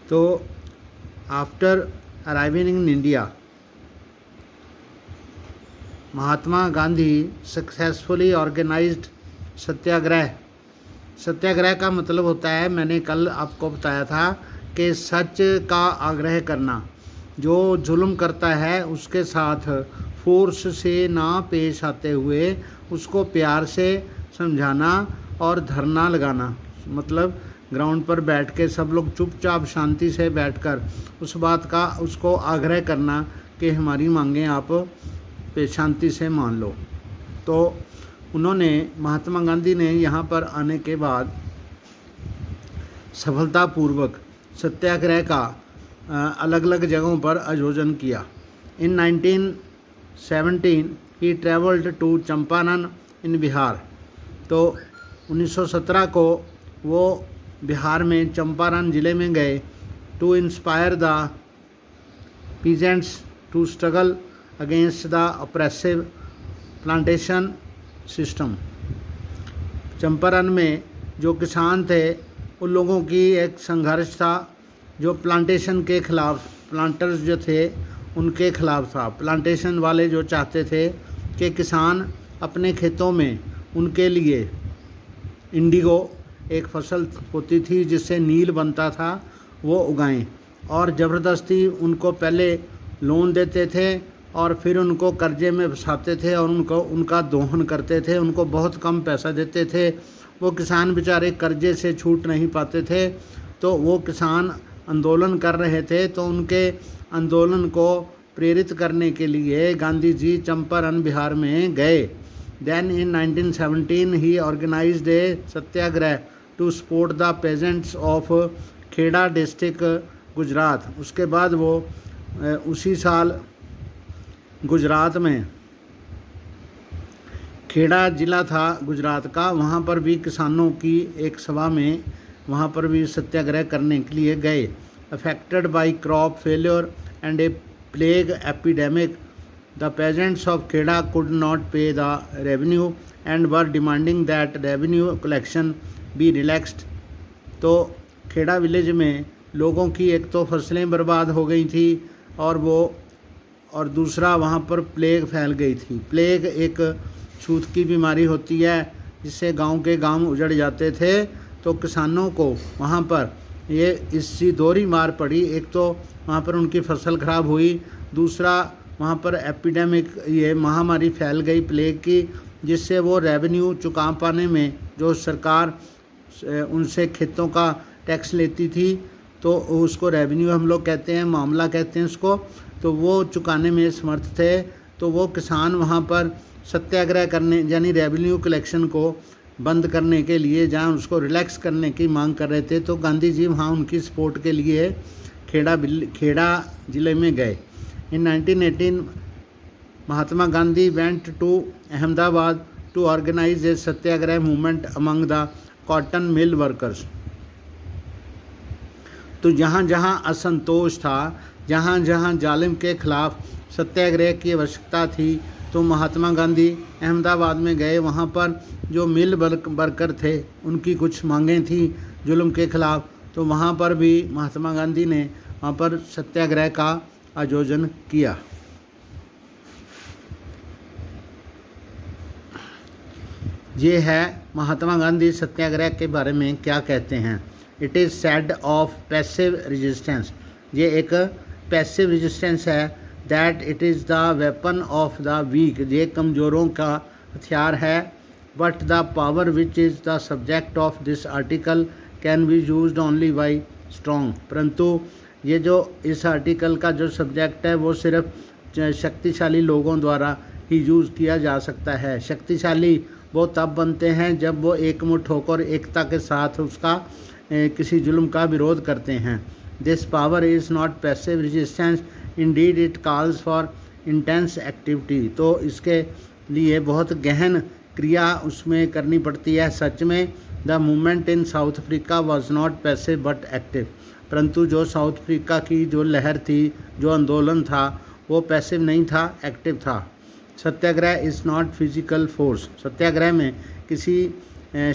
तो after arriving in India, Mahatma Gandhi successfully organised satyagraha. Satyagraha का मतलब होता है, मैंने कल आपको बताया था कि सच का आग्रह करना। जो जुल्म करता है उसके साथ फोर्स से ना पेश आते हुए उसको प्यार से समझाना और धरना लगाना, मतलब ग्राउंड पर बैठ के सब लोग चुपचाप शांति से बैठकर उस बात का उसको आग्रह करना कि हमारी मांगें आप शांति से मान लो। तो उन्होंने, महात्मा गांधी ने यहाँ पर आने के बाद सफलतापूर्वक सत्याग्रह का अलग अलग जगहों पर आयोजन किया। इन 1917 ही ट्रेवल्ड टू चंपारण इन बिहार। तो 1917 को वो बिहार में चंपारण ज़िले में गए। To inspire the peasants to struggle against the oppressive plantation system. Champaran में जो किसान थे उन लोगों की एक संघर्ष था जो प्लांटेशन के खिलाफ, प्लांटर्स जो थे उनके खिलाफ था। प्लांटेशन वाले जो चाहते थे कि किसान अपने खेतों में उनके लिए इंडिगो एक फसल होती थी जिससे नील बनता था वो उगाएं, और ज़बरदस्ती उनको पहले लोन देते थे और फिर उनको कर्जे में फंसाते थे और उनका दोहन करते थे, उनको बहुत कम पैसा देते थे। वो किसान बेचारे कर्जे से छूट नहीं पाते थे। तो वो किसान आंदोलन कर रहे थे, तो उनके आंदोलन को प्रेरित करने के लिए गांधी जी चंपारण बिहार में गए। Then in 1917 he organised a satyagraha to support the peasants of Kheda district Gujarat. उसके बाद वो उसी साल गुजरात में, खेड़ा ज़िला था गुजरात का, वहाँ पर भी किसानों की एक सभा में वहाँ पर भी सत्याग्रह करने के लिए गए। Affected by crop failure and a plague epidemic, the peasants of Kheda could not pay the revenue and were demanding that revenue collection be relaxed. तो खेड़ा विलेज में लोगों की एक तो फसलें बर्बाद हो गई थी और दूसरा वहाँ पर प्लेग फैल गई थी। प्लेग एक छूत की बीमारी होती है जिससे गांव के गांव उजड़ जाते थे। तो किसानों को वहाँ पर ये इसकी दोहरी मार पड़ी। एक तो वहाँ पर उनकी फसल खराब हुई, दूसरा वहाँ पर एपिडेमिक, ये महामारी फैल गई प्लेग की, जिससे वो रेवेन्यू चुका पाने में, जो सरकार उनसे खेतों का टैक्स लेती थी तो उसको रेवेन्यू हम लोग कहते हैं, मामला कहते हैं उसको, तो वो चुकाने में समर्थ थे। तो वो किसान वहाँ पर सत्याग्रह करने, यानी रेवेन्यू कलेक्शन को बंद करने के लिए, जहाँ उसको रिलैक्स करने की मांग कर रहे थे, तो गांधी जी वहाँ उनकी सपोर्ट के लिए खेड़ा ज़िले में गए। In 1918 Mahatma Gandhi went to Ahmedabad to organise a satyagraha movement among the cotton mill workers. तो जहाँ जहाँ असंतोष था, जहाँ जहाँ जालिम के खिलाफ सत्याग्रह की आवश्यकता थी, तो महात्मा गांधी अहमदाबाद में गए। वहाँ पर जो मिल वर्कर थे उनकी कुछ मांगें थी जुल्म के खिलाफ, तो वहाँ पर भी महात्मा गांधी ने वहाँ पर सत्याग्रह का आयोजन किया। ये है महात्मा गांधी सत्याग्रह के बारे में क्या कहते हैं। It is said of passive resistance, ये एक पैसिव रेजिस्टेंस है। That it is the weapon of the weak, ये कमज़ोरों का हथियार है। But the power which is the subject of this article can be used only by strong, परंतु ये जो इस आर्टिकल का जो सब्जेक्ट है वो सिर्फ शक्तिशाली लोगों द्वारा ही यूज़ किया जा सकता है। शक्तिशाली वो तब बनते हैं जब वो एकमुठ होकर एकता के साथ उसका किसी जुल्म का विरोध करते हैं। This power is not passive resistance, Indeed it calls for intense activity. तो इसके लिए बहुत गहन क्रिया उसमें करनी पड़ती है। सच में the movement in south Africa was not passive but active, परंतु जो साउथ अफ्रीका की जो लहर थी, जो आंदोलन था, वो पैसिव नहीं था, एक्टिव था। Satyagraha is not physical force, satyagraha में किसी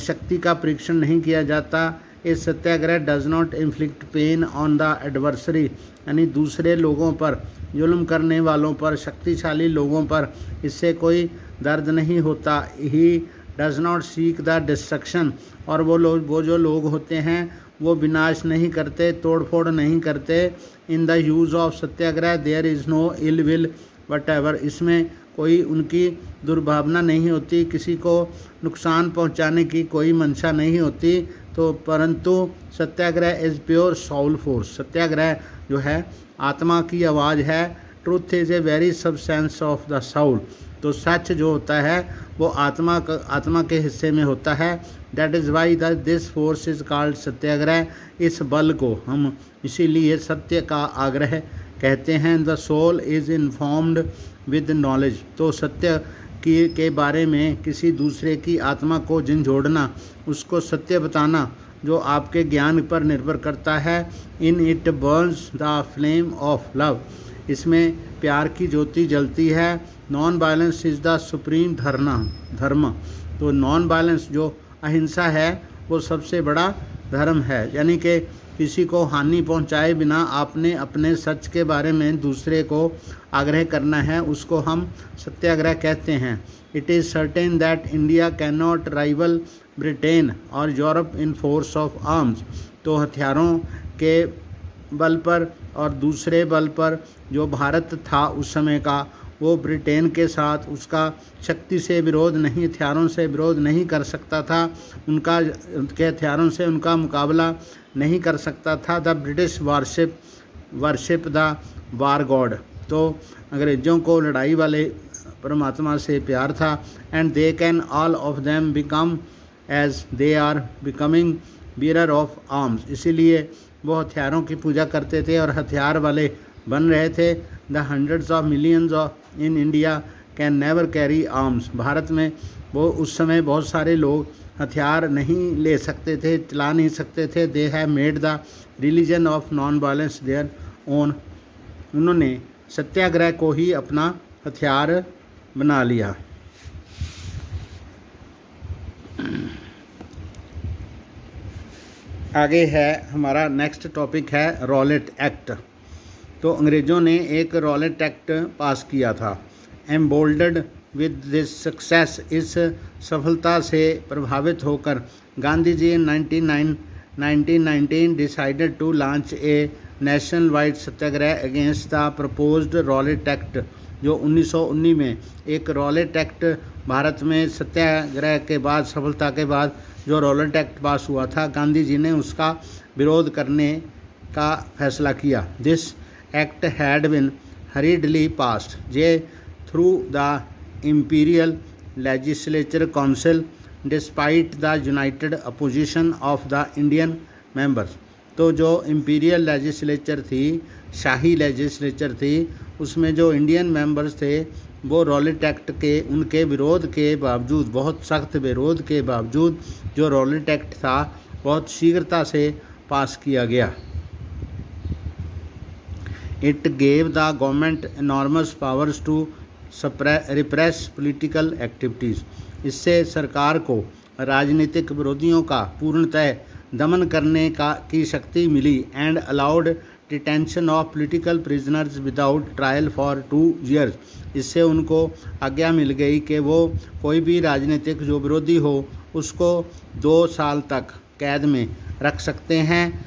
शक्ति का परीक्षण नहीं किया जाता a satyagraha does not inflict pain on the adversary, यानी दूसरे लोगों पर, जुल्म करने वालों पर, शक्तिशाली लोगों पर इससे कोई दर्द नहीं होता। He does not seek the destruction, और वो जो लोग होते हैं वो विनाश नहीं करते, तोड़फोड़ नहीं करते। In the use of satyagraha there is no ill will whatever, इसमें कोई उनकी दुर्भावना नहीं होती, किसी को नुकसान पहुंचाने की कोई मंशा नहीं होती। तो परंतु satyagraha is pure soul force, satyagraha जो है आत्मा की आवाज़ है। Truth is a very substance of the soul, तो सच जो होता है वो आत्मा के हिस्से में होता है। That is why this force is called satyagraha, इस बल को हम इसीलिए सत्य का आग्रह कहते हैं। The soul is informed with knowledge, तो सत्य के बारे में किसी दूसरे की आत्मा को झंझोड़ना, उसको सत्य बताना जो आपके ज्ञान पर निर्भर करता है। In it Burns the flame of love, इसमें प्यार की ज्योति जलती है। Non violence is the supreme धर्म, तो नॉन वायलेंस जो अहिंसा है वो सबसे बड़ा धर्म है, यानी कि किसी को हानि पहुंचाए बिना आपने अपने सच के बारे में दूसरे को आग्रह करना है, उसको हम सत्याग्रह कहते हैं। It is certain that India can not rival Britain और Europe in force of arms, तो हथियारों के बल पर और दूसरे बल पर जो भारत था उस समय का, वो ब्रिटेन के साथ उसका शक्ति से विरोध नहीं, हथियारों से विरोध नहीं कर सकता था, उनके हथियारों से उनका मुकाबला नहीं कर सकता था। The British worship the war god, तो अंग्रेज़ों को लड़ाई वाले परमात्मा से प्यार था। And they can all of them become as they are becoming bearer of arms, इसीलिए वो हथियारों की पूजा करते थे और हथियार वाले बन रहे थे। The hundreds of millions in India can never carry arms, Bharat में वो उस समय बहुत सारे लोग हथियार नहीं ले सकते थे, चला नहीं सकते थे। They have made the religion of non violence their own, उन्होंने सत्याग्रह को ही अपना हथियार बना लिया। आगे है हमारा नेक्स्ट टॉपिक है रॉलेट एक्ट। तो अंग्रेज़ों ने एक रॉलेट एक्ट पास किया था। एम्बोल्डेड विद दिस सक्सेस, इस सफलता से प्रभावित होकर Gandhi ji 1919 decided to launch a national wide satyagraha against the proposed Rowlatt Act, जो 1919 में एक रॉलेट एक्ट भारत में सत्याग्रह के बाद, सफलता के बाद जो रॉलेट एक्ट पास हुआ था, गांधी जी ने उसका विरोध करने का फैसला किया। This act had been हरीडली passed J through the imperial legislature council despite the united opposition of the Indian members, तो जो इंपीरियल लेजिस्लेचर थी, शाही लेजिस्लेचर थी, उसमें जो इंडियन मेंबर्स थे वो रॉलेट एक्ट के उनके विरोध के बावजूद, बहुत सख्त विरोध के बावजूद जो रॉलेट एक्ट था बहुत शीघ्रता से पास किया गया। It gave the government enormous powers to repress political activities, इससे सरकार को राजनीतिक विरोधियों का पूर्णतः दमन करने की शक्ति मिली। And allowed detention of political prisoners without trial for 2 years, इससे उनको आज्ञा मिल गई कि वो कोई भी राजनीतिक जो विरोधी हो उसको 2 साल तक कैद में रख सकते हैं,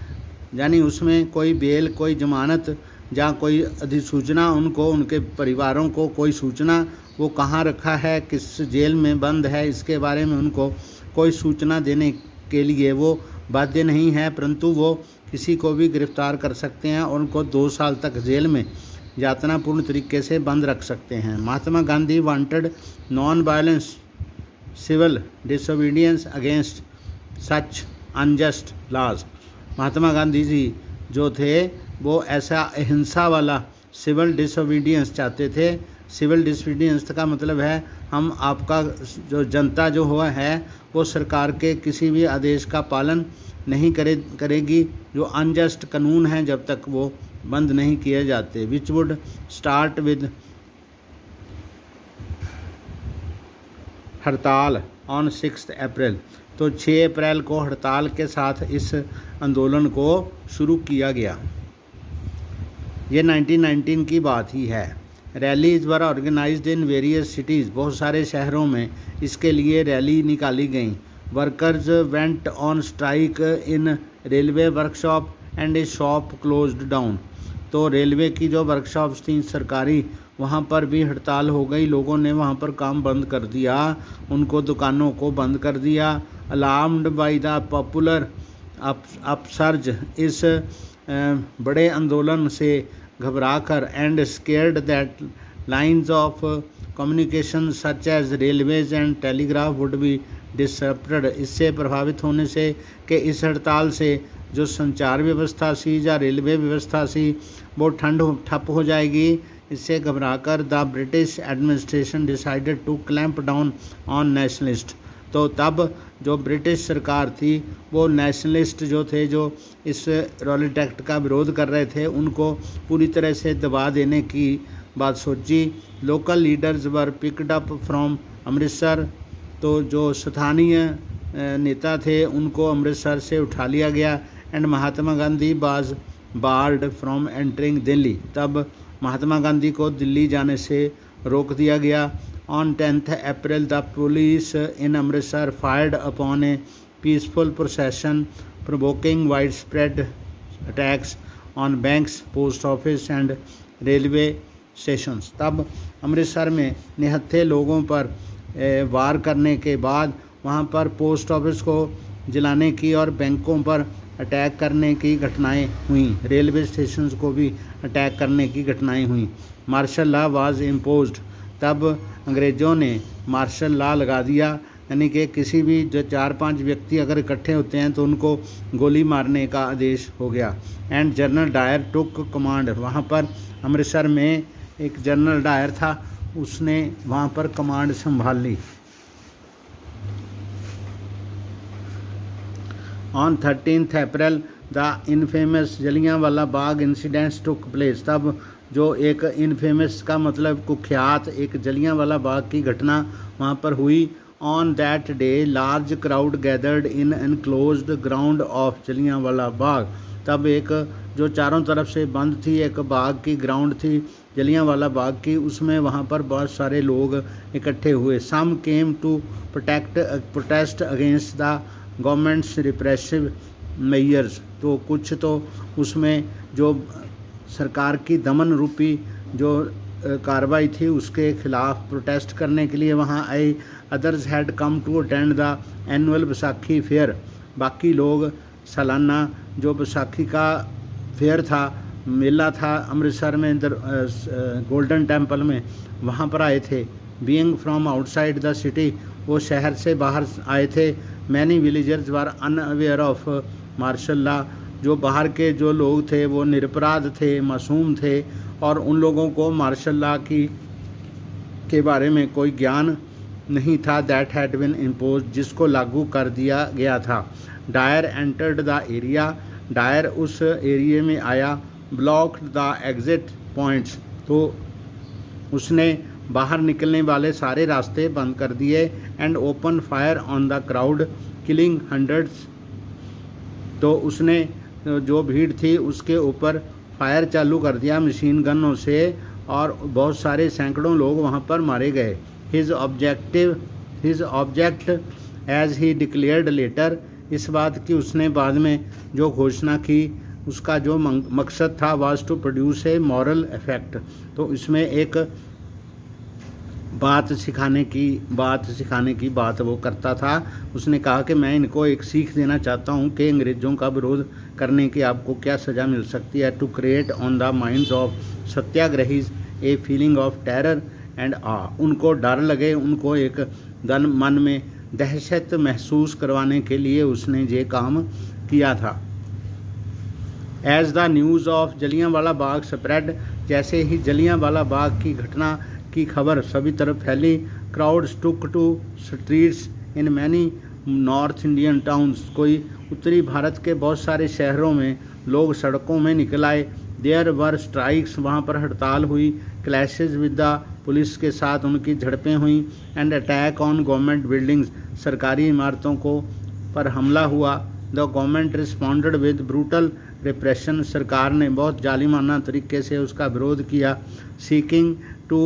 यानी उसमें कोई बेल, कोई जमानत जहाँ कोई अधिसूचना, उनको उनके परिवारों को कोई सूचना, वो कहाँ रखा है, किस जेल में बंद है, इसके बारे में उनको कोई सूचना देने के लिए वो बाध्य नहीं है, परंतु वो किसी को भी गिरफ्तार कर सकते हैं और उनको 2 साल तक जेल में यातनापूर्ण तरीके से बंद रख सकते हैं। Mahatma Gandhi wanted non violence civil disobedience against such unjust laws, Mahatma Gandhi ji जो थे वो ऐसा अहिंसा वाला सिविल डिसोबीडियंस चाहते थे। सिविल डिसोबीडियंस का मतलब है हम आपका जो जनता जो हुआ है वो सरकार के किसी भी आदेश का पालन नहीं करेगी, जो अनजस्ट कानून हैं जब तक वो बंद नहीं किए जाते। विच वुड स्टार्ट विद हड़ताल ऑन 6 अप्रैल, तो 6 अप्रैल को हड़ताल के साथ इस आंदोलन को शुरू किया गया। ये 1919 की बात ही है। Rallies were organised in various cities, बहुत सारे शहरों में इसके लिए रैली निकाली गई। Workers went on strike in railway workshop and a shop closed down, तो रेलवे की जो वर्कशॉप्स थी सरकारी, वहाँ पर भी हड़ताल हो गई। लोगों ने वहाँ पर काम बंद कर दिया, उनको दुकानों को बंद कर दिया। Alarmed by the popular upsurge, इस बड़े आंदोलन से घबराकर, and scared that lines of communication such as railways and telegraph would be disrupted, इससे प्रभावित होने से कि इस हड़ताल से जो संचार व्यवस्था सी या रेलवे व्यवस्था सी वो ठप हो जाएगी। इससे घबराकर the British administration decided to clamp down on nationalist, तो तब जो ब्रिटिश सरकार थी वो नेशनलिस्ट जो थे, जो इस रॉलेट एक्ट का विरोध कर रहे थे, उनको पूरी तरह से दबा देने की बात सोची। Local leaders were picked up from Amritsar, तो जो स्थानीय नेता थे उनको अमृतसर से उठा लिया गया। And Mahatma Gandhi was board from entering Delhi, तब महात्मा गांधी को दिल्ली जाने से रोक दिया गया। On 10 April the police in Amritsar fired upon a peaceful procession provoking widespread attacks on banks, post office and railway stations, तब अमृतसर में निहत्थे लोगों पर वार करने के बाद वहाँ पर पोस्ट ऑफिस को जलाने की और बैंकों पर अटैक करने की घटनाएं हुई, रेलवे स्टेशंस को भी अटैक करने की घटनाएं हुई। मार्शल लॉ वाज इम्पोज्ड, तब अंग्रेज़ों ने मार्शल लॉ लगा दिया, यानी कि किसी भी जो 4-5 व्यक्ति अगर इकट्ठे होते हैं तो उनको गोली मारने का आदेश हो गया। And General Dyer took command, वहाँ पर अमृतसर में एक जनरल डायर था, उसने वहाँ पर कमांड संभाल ली। On 13 April the infamous Jallianwala Bagh incidents took place, तब जो एक इनफेमस का मतलब कुख्यात एक जलियांवाला बाग की घटना वहाँ पर हुई। On that day large crowd gathered in enclosed ground of Jallianwala Bagh, तब एक जो चारों तरफ से बंद थी एक बाग की ग्राउंड थी जलियांवाला बाग की, उसमें वहाँ पर बहुत सारे लोग इकट्ठे हुए। Some came to protest against the government's repressive measures, तो कुछ तो उसमें जो सरकार की दमन रूपी जो कार्रवाई थी उसके खिलाफ प्रोटेस्ट करने के लिए वहाँ आए। Others had come to attend the annual Baisakhi fair, बाकी लोग सालाना जो बैसाखी का फेयर था, मेला था अमृतसर में गोल्डन टेम्पल में, वहाँ पर आए थे। Being from outside the city, वो शहर से बाहर आए थे। Many villagers were unaware of martial law, जो बाहर के जो लोग थे वो निरपराध थे, मासूम थे और उन लोगों को मार्शल लॉ के बारे में कोई ज्ञान नहीं था। दैट हैड बीन इम्पोज, जिसको लागू कर दिया गया था। Dyer entered the area, Dyer उस एरिया में आया। ब्लॉक्ड द एग्जिट पॉइंट्स, तो उसने बाहर निकलने वाले सारे रास्ते बंद कर दिए। And open fire on the crowd killing hundreds, तो उसने जो भीड़ थी उसके ऊपर फायर चालू कर दिया मशीन गनों से और बहुत सारे सैकड़ों लोग वहाँ पर मारे गए। His object as he declared later, इस बात की उसने बाद में जो घोषणा की, उसका जो मकसद था was to produce a moral effect, तो इसमें एक बात सिखाने की बात वो करता था। उसने कहा कि मैं इनको एक सीख देना चाहता हूँ कि अंग्रेज़ों का विरोध करने की आपको क्या सज़ा मिल सकती है। To create on the minds of satyagrahis a feeling of terror and ah, उनको डर लगे, उनको एक मन में दहशत महसूस करवाने के लिए उसने ये काम किया था। As the news of Jallianwala Bagh spread, जैसे ही जलियांवाला बाग की घटना की खबर सभी तरफ फैली। Crowds took to streets in many north Indian towns, कोई उत्तरी भारत के बहुत सारे शहरों में लोग सड़कों में निकल आए। देयर वर स्ट्राइक्स, वहाँ पर हड़ताल हुई। क्लैशेज विद द पुलिस के साथ उनकी झड़पें हुई। And attack on government buildings, सरकारी इमारतों को पर हमला हुआ। The government responded with brutal repression, सरकार ने बहुत जालिमाना तरीके से उसका विरोध किया। Seeking to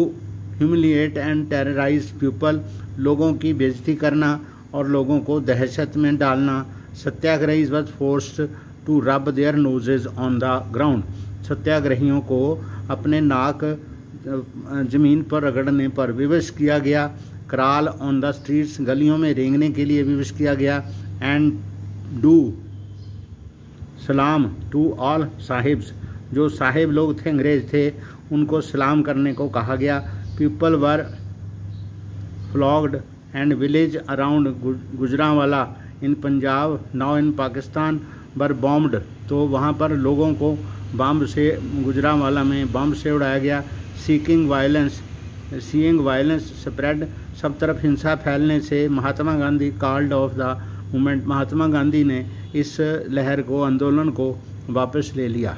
humiliate and terrorise people, लोगों की बेइज्जती करना और लोगों को दहशत में डालना। Satyagrahi was forced to rub their noses on the ground, सत्याग्रहियों को अपने नाक ज़मीन पर रगड़ने पर विवश किया गया। क्राल ऑन द स्ट्रीट्स, गलियों में रेंगने के लिए विवश किया गया। एंड डू सलाम टू ऑल साहिब्स, जो साहिब लोग थे, अंग्रेज थे, उनको सलाम करने को कहा गया। People were flogged and village around Gujranwala in Punjab now in Pakistan were bombed, तो वहाँ पर लोगों को बम से, गुजरांवाला में बम से उड़ाया गया। सीइंग वायलेंस स्प्रेड, सब तरफ हिंसा फैलने से Mahatma Gandhi called off the movement, Mahatma Gandhi ने इस लहर को, आंदोलन को वापस ले लिया।